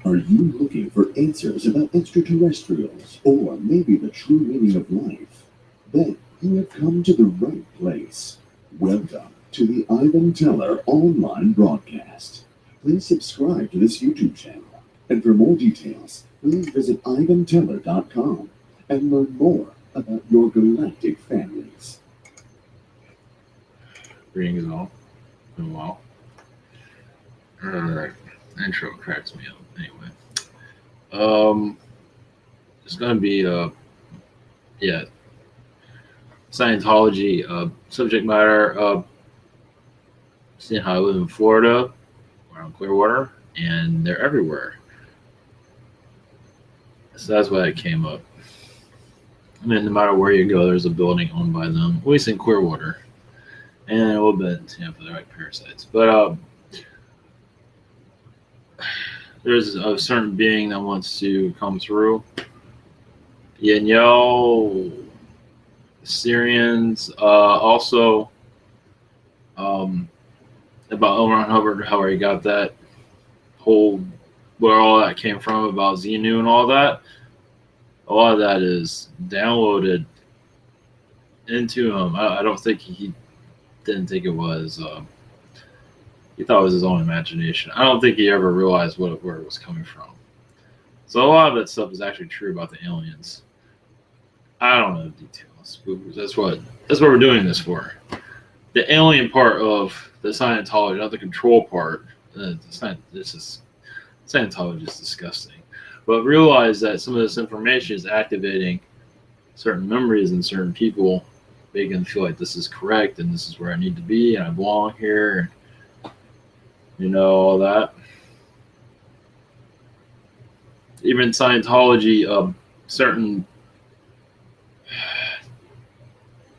Are you looking for answers about extraterrestrials or maybe the true meaning of life? Then you have come to the right place. Welcome to the Ivan Teller online broadcast. Please subscribe to this YouTube channel. And for more details, please visit ivanteller.com and learn more about your galactic families. Greetings all. Been a while. Intro cracks me up. Anyway, it's gonna be Scientology subject matter. Seeing how I live in Florida, around Clearwater, and they're everywhere. So that's why it came up. I mean, no matter where you go, there's a building owned by them, at least in Clearwater, and a little bit in Tampa, they're like parasites. But there's a certain being that wants to come through. Yahyel, Syrians, also about L. Ron Hubbard, how he got that whole, where all that came from about Xenu and all that. A lot of that is downloaded into him. I don't think he didn't think it was. He thought it was his own imagination. I don't think he ever realized where it was coming from. So a lot of that stuff is actually true about the aliens. I don't know the details. That's what we're doing this for. The alien part of the Scientology, not the control part. Scientology is disgusting. But realize that some of this information is activating certain memories in certain people, making them feel like this is correct and this is where I need to be and I belong here. You know, all that. Even Scientology, certain.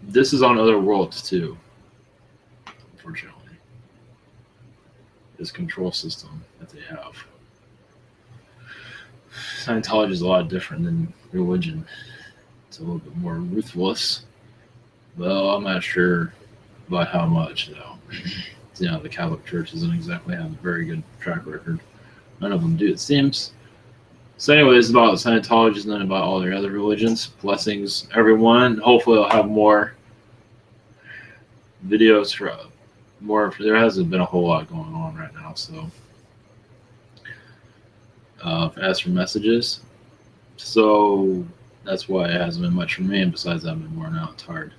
This is on other worlds too, unfortunately. This control system that they have. Scientology is a lot different than religion. It's a little bit more ruthless. Well, I'm not sure about how much, though. You know, the Catholic Church doesn't exactly have a very good track record. None of them do, it seems. So anyways, about Scientology and then about all their other religions. Blessings, everyone. Hopefully I'll have more videos for more. There hasn't been a whole lot going on right now, so ask for messages. So that's why it hasn't been much for me, and besides I've been worn out, it's hard.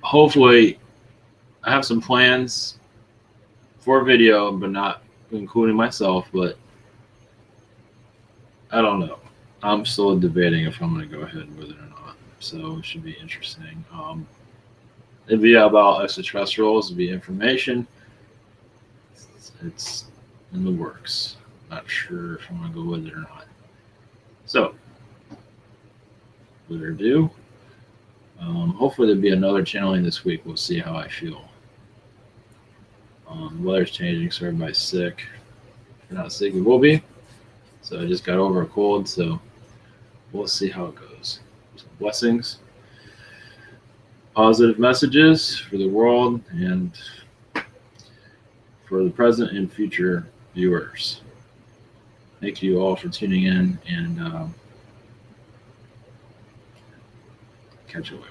Hopefully I have some plans for a video, but not including myself, but I don't know. I'm still debating if I'm going to go ahead with it or not. So it should be interesting. It'd be about extraterrestrials, it'd be information. It's in the works. Not sure if I'm going to go with it or not. So, without ado, hopefully there'll be another channeling this week. We'll see how I feel. The weather's changing, so everybody's sick. If you're not sick, you will be. So I just got over a cold, so we'll see how it goes. So blessings, positive messages for the world and for the present and future viewers. Thank you all for tuning in, and catch you later.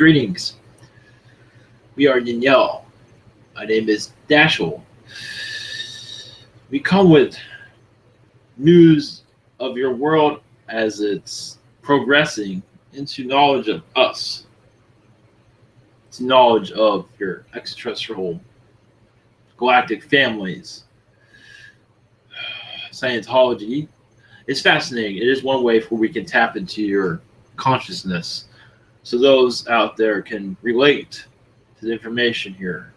Greetings. We are Yahyel. My name is Yahyel. We come with news of your world as it's progressing into knowledge of us. It's knowledge of your extraterrestrial galactic families. Scientology is fascinating. It is one way where we can tap into your consciousness so those out there can relate to the information here.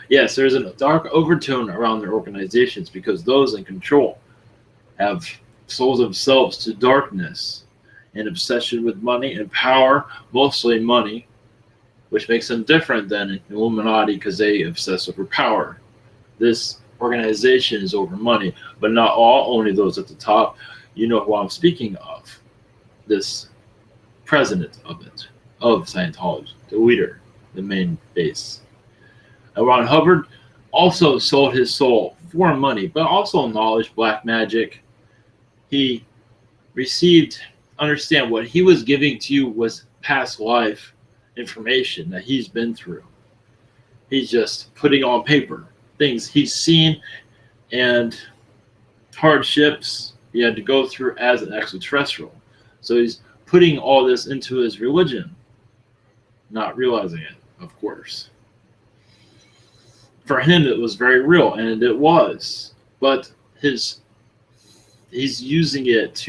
Yes, there's a dark overtone around their organizations because those in control have sold themselves to darkness and obsession with money and power, mostly money, which makes them different than Illuminati because they obsess over power. This organization is over money, but not all, only those at the top. You know who I'm speaking of. This president of it, of Scientology, the leader, the main base. Ron Hubbard also sold his soul for money, but also knowledge, black magic. He understand what he was giving to you was past life information that he's been through. He's just putting on paper things he's seen and hardships he had to go through as an extraterrestrial. So he's putting all this into his religion, not realizing it, of course. For him, it was very real, and it was. But he's using it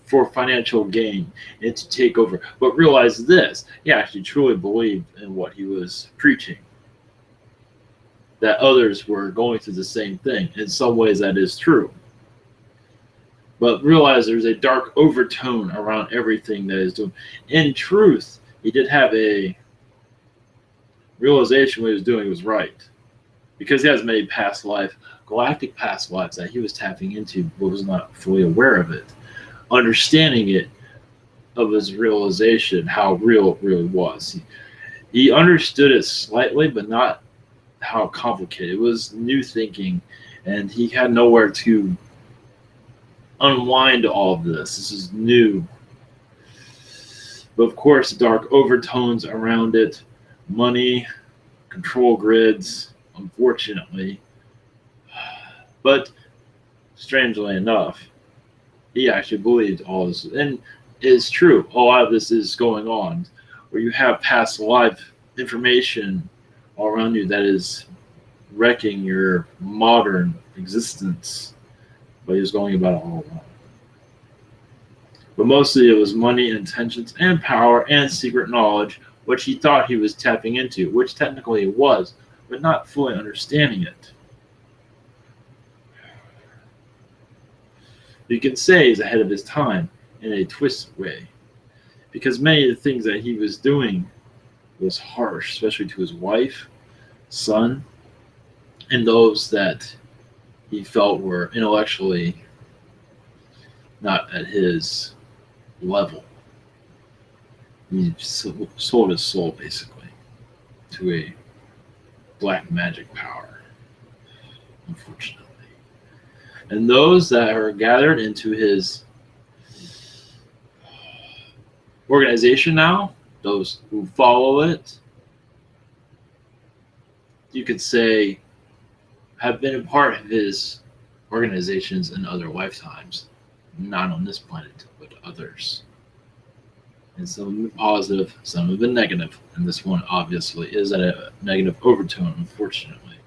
for financial gain and to take over. But realize this, he actually truly believed in what he was preaching. That others were going through the same thing. In some ways, that is true. But realize there's a dark overtone around everything that he's doing. In truth, he did have a realization what he was doing was right. Because he has many galactic past lives that he was tapping into, but was not fully aware of it. Understanding it, of his realization, how real it really was. He understood it slightly, but not how complicated. It was new thinking, and he had nowhere to unwind all of this. This is new. But of course, dark overtones around it, money, control grids, unfortunately. But strangely enough, he actually believed all this, and it's true. A lot of this is going on, where you have past life information all around you that is wrecking your modern existence. But he was going about it all wrong. But mostly it was money, intentions, and power, and secret knowledge, which he thought he was tapping into, which technically it was, but not fully understanding it. You can say he's ahead of his time in a twisted way, because many of the things that he was doing was harsh, especially to his wife, son, and those that he felt were intellectually not at his level. He sold his soul, basically, to a black magic power, unfortunately. And those that are gathered into his organization now, those who follow it, you could say, have been a part of his organizations in other lifetimes, not on this planet, but others. And some have been positive, some have been negative, and this one obviously is at a negative overtone, unfortunately.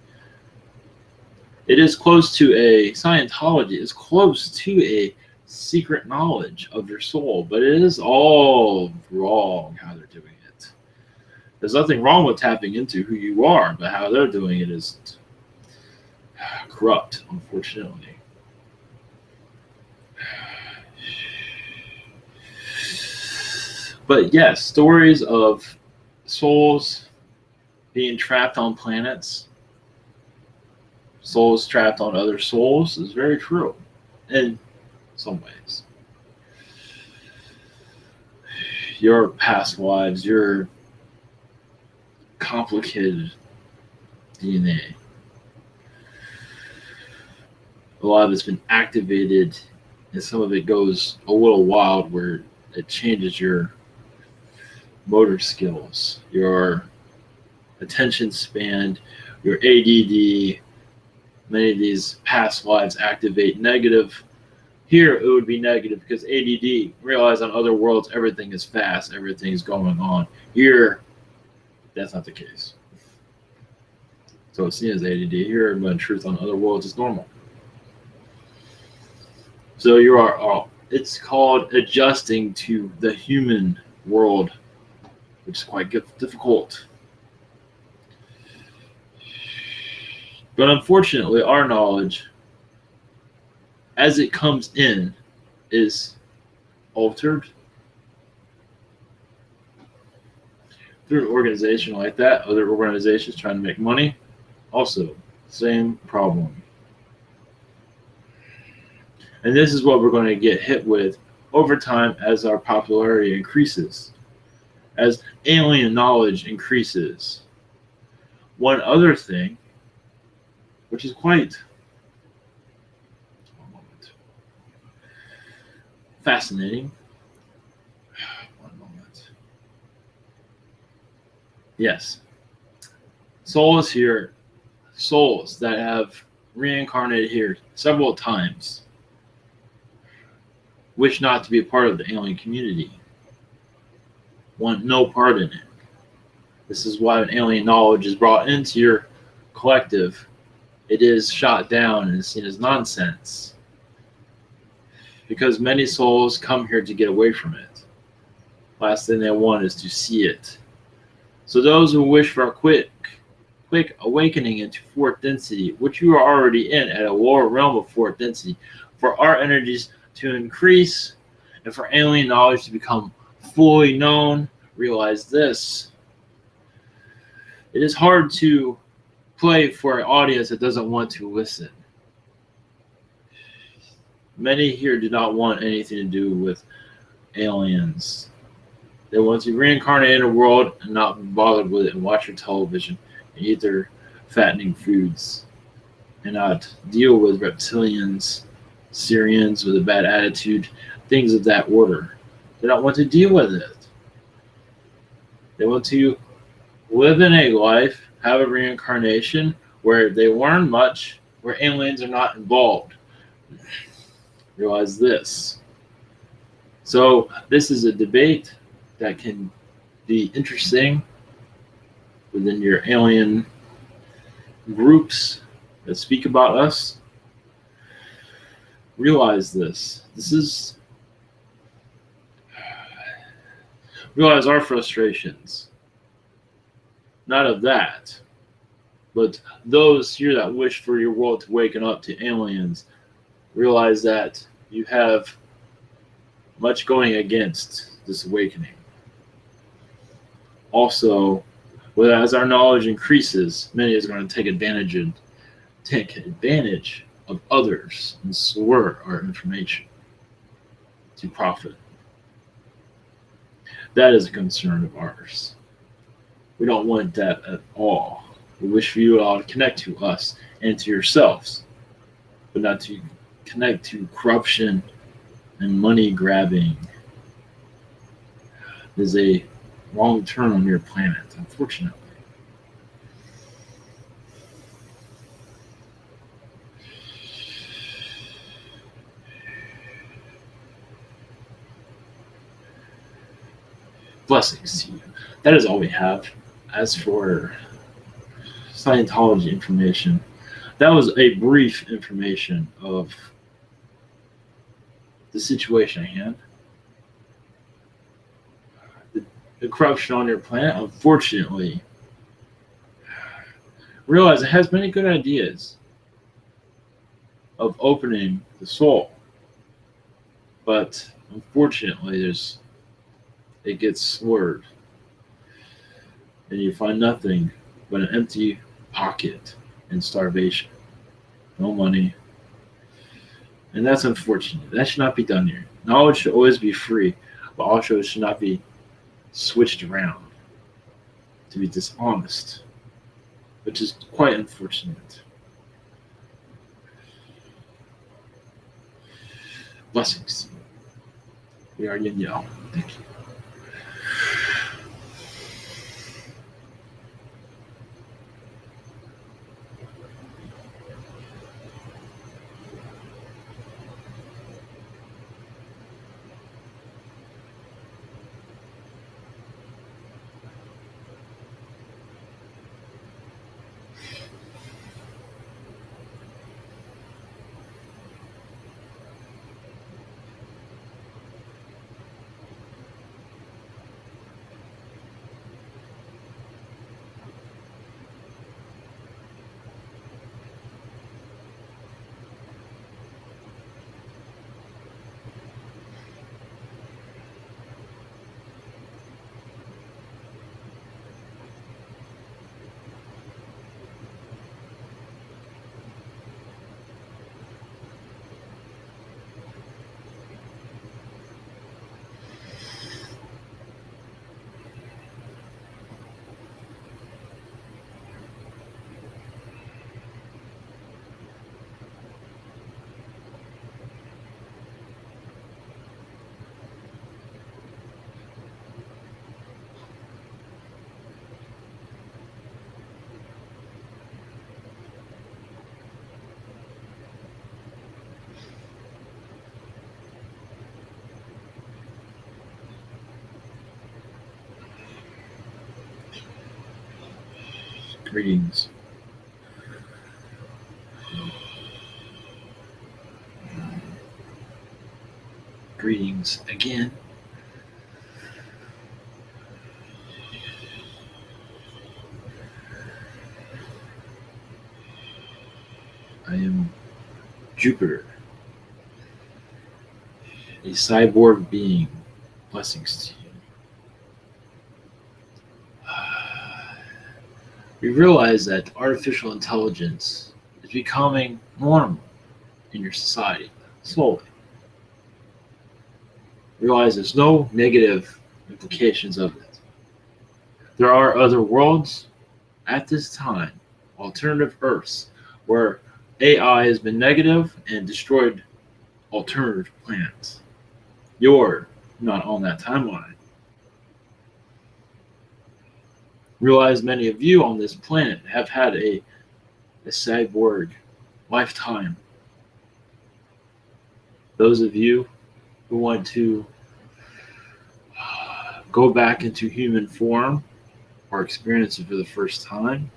It is close to Scientology is close to a secret knowledge of your soul, but it is all wrong how they're doing it. There's nothing wrong with tapping into who you are, but how they're doing it is corrupt, unfortunately. But yes, stories of souls being trapped on planets, souls trapped on other souls, is very true in some ways. Your past lives, your complicated DNA, a lot of it's been activated, and some of it goes a little wild where it changes your motor skills, your attention span, your ADD. Many of these past lives activate negative. Here it would be negative because ADD, realize on other worlds everything is fast, everything is going on. Here, that's not the case. So it's seen as ADD here, but in truth on other worlds is normal. So you are, it's called adjusting to the human world, which is quite difficult. But unfortunately, our knowledge, as it comes in, is altered through an organization like that. Other organizations trying to make money, also same problem. And this is what we're going to get hit with over time as our popularity increases, as alien knowledge increases. One other thing, which is quite fascinating. One moment. Yes. Souls here, souls that have reincarnated here several times, wish not to be a part of the alien community, want no part in it. This is why when alien knowledge is brought into your collective, it is shot down and seen as nonsense. Because many souls come here to get away from it. Last thing they want is to see it. So those who wish for a quick awakening into fourth density, which you are already in at a lower realm of fourth density, for our energies to increase and for alien knowledge to become fully known, realize this. It is hard to play for an audience that doesn't want to listen. Many here do not want anything to do with aliens. They want to reincarnate in a world and not be bothered with it and watch your television and eat their fattening foods and not deal with reptilians, Syrians with a bad attitude, things of that order. They don't want to deal with it. They want to live in a life, have a reincarnation where they learn much, where aliens are not involved. Realize this. So this is a debate that can be interesting within your alien groups that speak about us. Realize this. Realize our frustrations. Not of that, but those here that wish for your world to waken up to aliens, realize that you have much going against this awakening. Also, as our knowledge increases, many is going to take advantage of others and slur our information to profit. That is a concern of ours. We don't want that at all. We wish for you all to connect to us and to yourselves, but not to connect to corruption and money grabbing. It is a wrong turn on your planet, unfortunately. Blessings to you. That is all we have. As for Scientology information, that was a brief information of the situation at hand. The corruption on your planet, unfortunately, realize it has many good ideas of opening the soul, but unfortunately it gets slurred and you find nothing but an empty pocket and starvation, no money. And that's unfortunate. That should not be done here. Knowledge should always be free, but also it should not be switched around to be dishonest, which is quite unfortunate. Blessings. We are Yahyel. Thank you. Greetings. Greetings again. I am Jupiter, a cyborg being. Blessings to you. We realize that artificial intelligence is becoming normal in your society, slowly. Realize there's no negative implications of it. There are other worlds at this time, alternative Earths, where AI has been negative and destroyed alternative planets. You're not on that timeline. Realize many of you on this planet have had a cyborg lifetime. Those of you who want to go back into human form or experience it for the first time,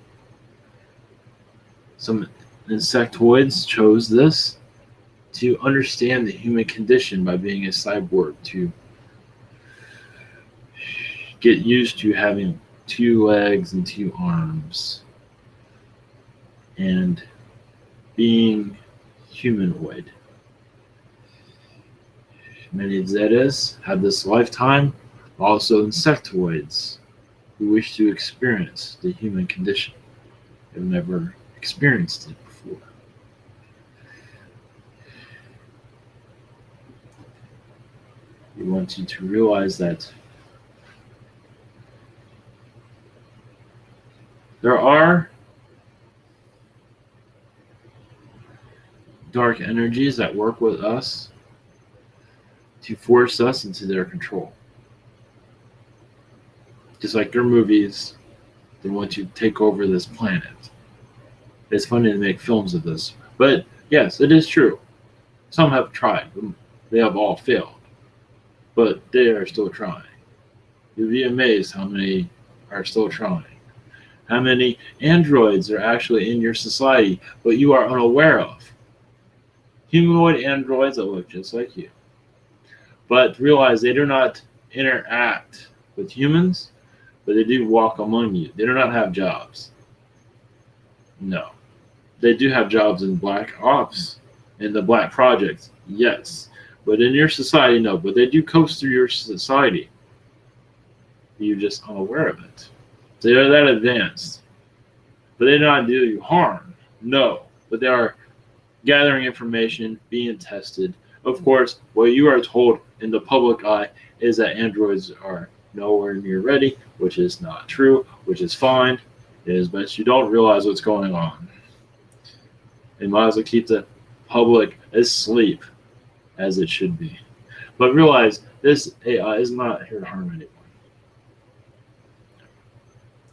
some insectoids chose this to understand the human condition by being a cyborg, to get used to having 2 legs and 2 arms and being humanoid. Many Zetas have this lifetime, also insectoids who wish to experience the human condition. They've never experienced it before. We want you to realize that there are dark energies that work with us to force us into their control. Just like their movies, they want you to take over this planet. It's funny to make films of this, but yes, it is true. Some have tried. They have all failed, but they are still trying. You'd be amazed how many are still trying. How many androids are actually in your society, but you are unaware of. Humanoid androids that look just like you. But realize they do not interact with humans, but they do walk among you. They do not have jobs. No. They do have jobs in black ops, in the black projects, yes. But in your society, no. But they do coast through your society. You're just unaware of it. They are that advanced. But they do not do you harm. No. But they are gathering information, being tested. Of course, what you are told in the public eye is that androids are nowhere near ready, which is not true, which is fine. It is best you don't realize what's going on. They might as well keep the public asleep as it should be. But realize this AI is not here to harm anyone.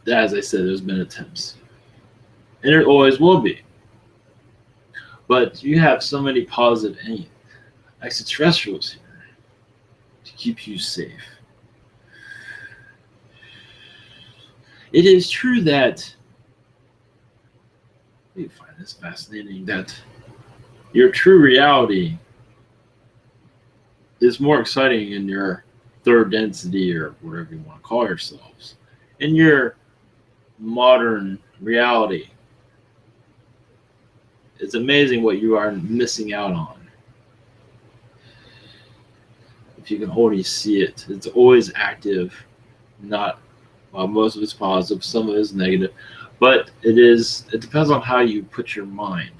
As I said, there's been attempts. And there always will be. But you have so many positive extraterrestrials here to keep you safe. It is true that, you find this fascinating, that your true reality is more exciting in your third density, or whatever you want to call yourselves. In your modern reality, it's amazing what you are missing out on. If you can only see it, it's always active, not, well, most of it's positive, some of it is negative, but it depends on how you put your mind.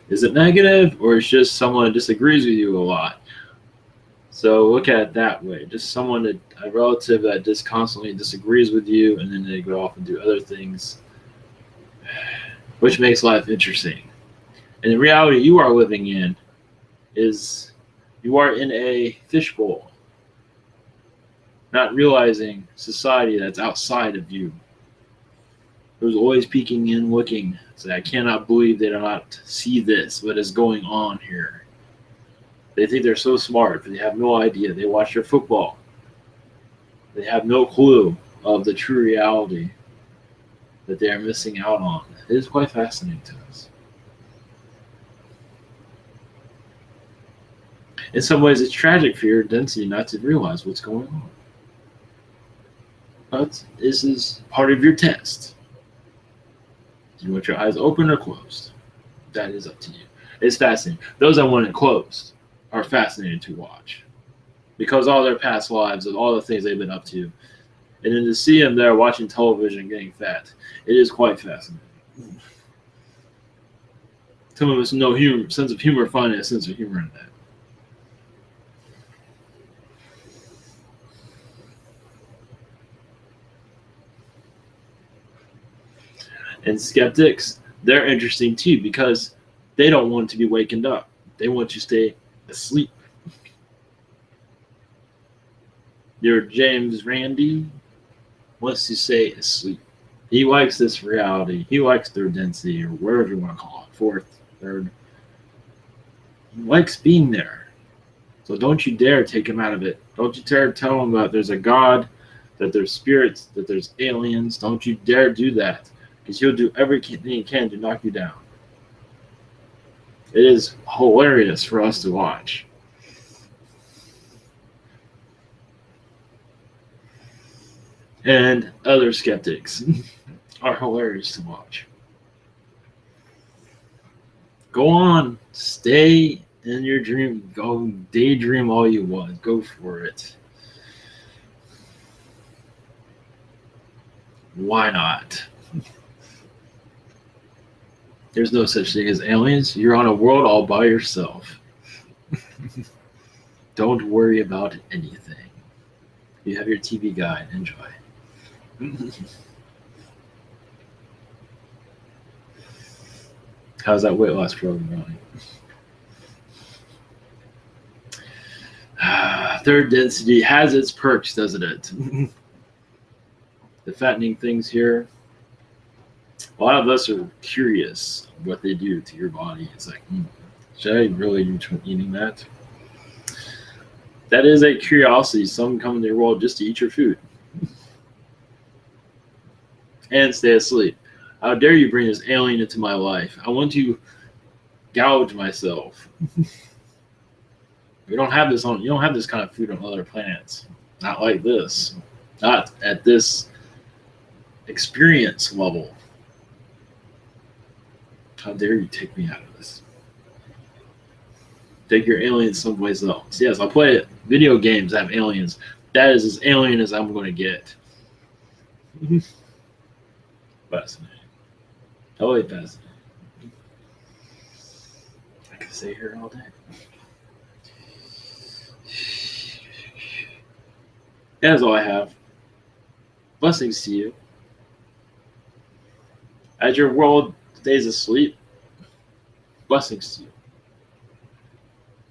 Is it negative, or is just someone that disagrees with you a lot? So look at it that way. Just someone a relative that just constantly disagrees with you, and then they go off and do other things, which makes life interesting. And the reality you are living in is you are in a fishbowl, not realizing society that's outside of you. Who's always peeking in, looking, say, I cannot believe they do not see this, what is going on here. They think they're so smart, but they have no idea. They watch their football. They have no clue of the true reality. that they are missing out on. It is quite fascinating to us. In some ways, it's tragic for your density not to realize what's going on. But this is part of your test. Do you want your eyes open or closed? That is up to you. It's fascinating. Those that want it closed are fascinating to watch because all their past lives and all the things they've been up to, and then to see them there watching television getting fat, it is quite fascinating. Some of us know sense of humor, find a sense of humor in that. And skeptics, they're interesting too because they don't want to be wakened up. They want to stay asleep. Your James Randi wants to stay asleep. He likes this reality. He likes their density, or whatever you want to call it, fourth, third. He likes being there. So don't you dare take him out of it. Don't you dare tell him that there's a God, that there's spirits, that there's aliens. Don't you dare do that. Because he'll do everything he can to knock you down. It is hilarious for us to watch. And other skeptics are hilarious to watch. Go on, stay in your dream. Go daydream all you want. Go for it. Why not? There's no such thing as aliens. You're on a world all by yourself. Don't worry about anything. You have your TV guide. Enjoy. How's that weight loss program going? Third density has its perks, doesn't it? The fattening things here. A lot of us are curious what they do to your body. It's like, should I really be eating that? That is a curiosity. Some come into your world just to eat your food and stay asleep. How dare you bring this alien into my life? I want to gouge myself. You don't have this kind of food on other planets. Not like this. Not at this experience level. How dare you take me out of this? Take your aliens someplace else. Yes, I'll play video games that have aliens. That is as alien as I'm going to get. Fascinating. Totally fascinating. I could stay here all day. That is all I have. Blessings to you. As your world stays asleep, blessings to you.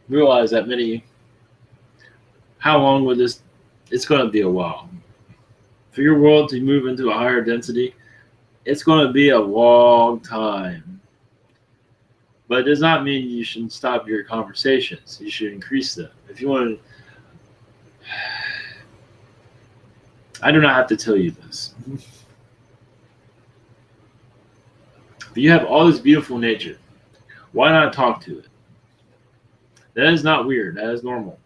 Realize that how long will this, it's going to be a while. For your world to move into a higher density, it's going to be a long time. But it does not mean you should stop your conversations. You should increase them. If you want to, I do not have to tell you this. But you have all this beautiful nature. Why not talk to it? That is not weird. That is normal.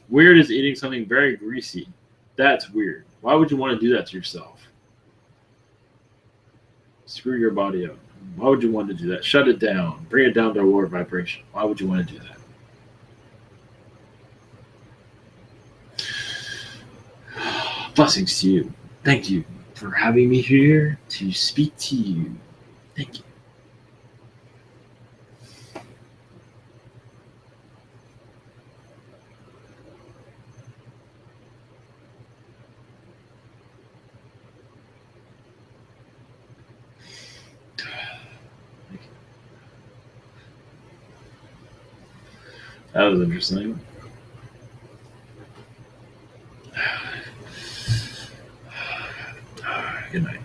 Weird is eating something very greasy. That's weird. Why would you want to do that to yourself? Screw your body up. Why would you want to do that? Shut it down. Bring it down to a lower vibration. Why would you want to do that? Blessings to you. Thank you for having me here to speak to you. Thank you. That was interesting. Good night.